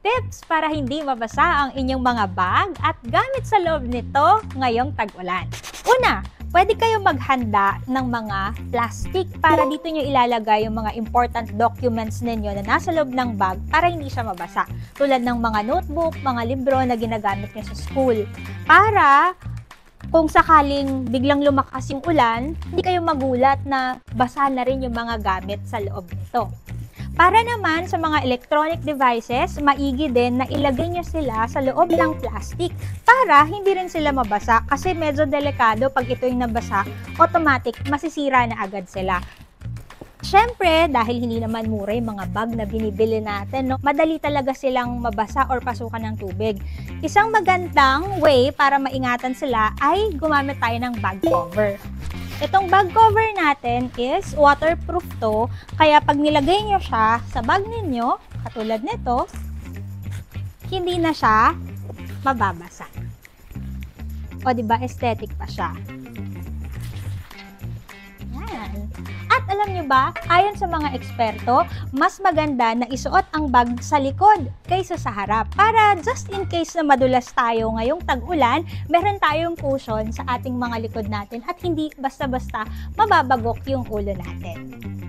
Tips para hindi mabasa ang inyong mga bag at gamit sa loob nito ngayong tag-ulan. Una, pwede kayo maghanda ng mga plastic para dito nyo ilalagay yung mga important documents ninyo na nasa loob ng bag para hindi siya mabasa. Tulad ng mga notebook, mga libro na ginagamit nyo sa school. Para kung sakaling biglang lumakas yung ulan, hindi kayo magulat na basa na rin yung mga gamit sa loob nito. Para naman sa mga electronic devices, maigi din na ilagay nyo sila sa loob ng plastic para hindi rin sila mabasa kasi medyo delikado pag ito yung nabasa, automatic masisira na agad sila. Siyempre, dahil hindi naman mura yung mga bag na binibili natin, madali talaga silang mabasa or pasukan ng tubig. Isang magandang way para maingatan sila ay gumamit tayo ng bag cover. Itong bag cover natin is waterproof to, kaya pag nilagay nyo siya sa bag ninyo, katulad nito, hindi na siya mababasa. O diba, aesthetic pa siya. Yan. At alam nyo ba, ayon sa mga eksperto, mas maganda na isuot ang bag sa likod kaysa sa harap. Para just in case na madulas tayo ngayong tag-ulan, meron tayong cushion sa ating mga likod natin at hindi basta-basta mababagok yung ulo natin.